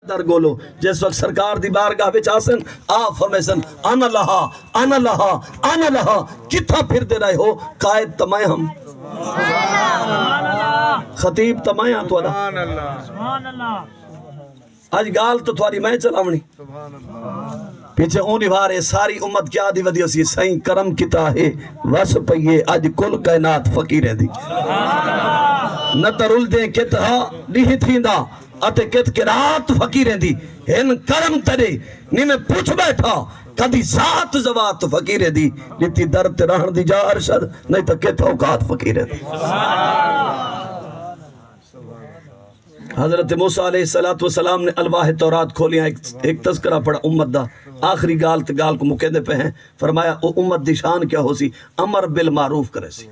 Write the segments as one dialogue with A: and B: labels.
A: در گولو جس وقت سرکار دی بارگاہ وچ آسن آپ فرمیسن انا لہا انا لہا انا لہا کتھا پھر دے رہے ہو قائد تمہیں ہم خطیب تمہیں ہم توڑا آج گال تو تھواری میں چلاونی پیچھے اونی بھارے ساری امت کیا دی ودیو سی سائیں کرم کتا ہے وس پئیے آج کل کائنات فقیریں دی نہ ترول دیں کتہا نہیں تھیندا اتے کت کے رات فقیریں دی ہن کرم ترے نی میں پوچھ بیٹھا کدی ذات زوات فقیریں دی نیتی درد رہن دی جا ارشد نہیں تو کت اوقات فقیریں دی حضرت موسیٰ علیہ السلام نے الواح تورات کھولیاں ایک تذکرہ پڑھا امت دا آخری گال تے گال کو مقیدے پہ ہیں فرمایا او امت دی شان کیا ہو سی امر بالمعروف کرے سی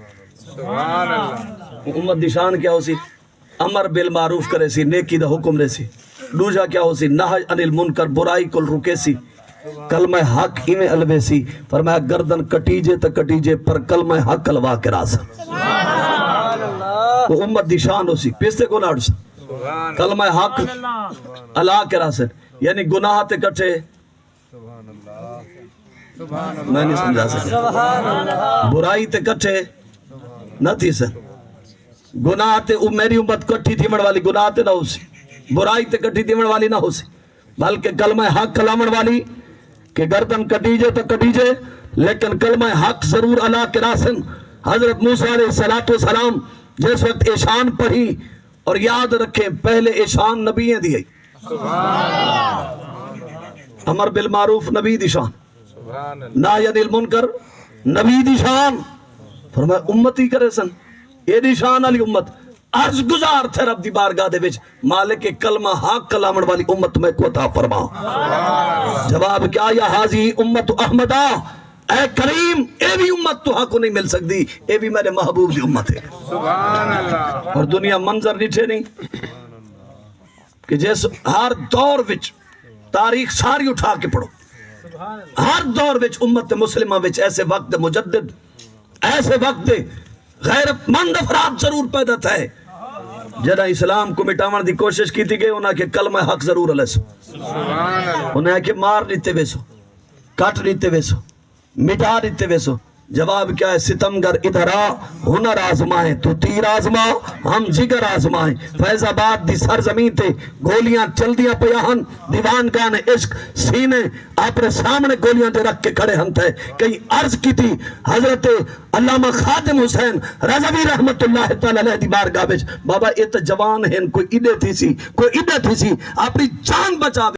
A: امت دی شان کیا ہو سی امر بالمعروف کرے سی نیکی دا حکم رے سی دوجا کیا ہو سی نہج عن المنکر برائی کل رکے سی کلمہ حق ایمیں الوے سی فرمایا گردن کٹیجے تا کٹیجے پر کلمہ حق الوا کے راسا وہ امت دی شان ہو سی پیستے کو لاڑ سا کلمہ حق اللہ کے راسن یعنی گناہ تے کٹھے میں نہیں سمجھا سکتا برائی تے کٹھے نہ تھی سن گناہ تے میری امت کٹھی تھی مڑ والی گناہ تے نہ ہو سی برائی تے کٹھی تھی مڑ والی نہ ہو سی بلکہ کلمہ حق کلامڑ والی کہ گردن کٹیجے تو کٹیجے لیکن کلمہ حق ضرور اللہ کے راسن حضرت موسیٰ علیہ السلام جس وقت ایشان پڑھی اور یاد رکھیں پہلے ایشان نبی ہیں دی امر بالمعروف نبی دی شان نہی عن المنکر نبی دی شان فرمایا امتی کرے سن اے دی شان علی امت عرض گزار تھے رب دی بارگاہ دے وچ مالک کلمہ حق کلامڑ والی امت میں کو عطا فرما جواب کیا یا حاضی امت احمدہ اے کریم اے بھی امت تو حق کو نہیں مل سکتی اے بھی میرے محبوب دی امت ہے اور دنیا منظر نیچے نہیں کہ جیسے ہر دور وچ تاریخ ساری اٹھا کے پڑھو ہر دور وچ امت مسلمہ وچ ایسے وقت مجدد ایسے وقت غیرت مند افراد ضرور پیدا تھا ہے جنہاں اسلام کو مٹاون دی کوشش کی تھی گئے انہاں کے کلمہ حق ضرور علیہ سو انہاں کے مار لیتے ویسو کٹ لیتے ویسو مٹا دیتے ویسو جواب کیا ہے ستمگر ادھر آ ہنر آزمائیں تو تیر آزما ہم جگر آزمائیں فیض آباد دی سرزمین تے گولیاں چل دیا پیاہن دیوان گانے عشق سینے اپنے سامنے گولیاں دے رکھ کے کھڑے ہن تھے کئی عرض کی تھی حضرت علامہ خادم حسین رضوی رحمت اللہ تعالی علیہ دی بارگاہ وچ بابا یہ تو جوان ہیں کوئی ادھے تھی سی اپنی جان بچا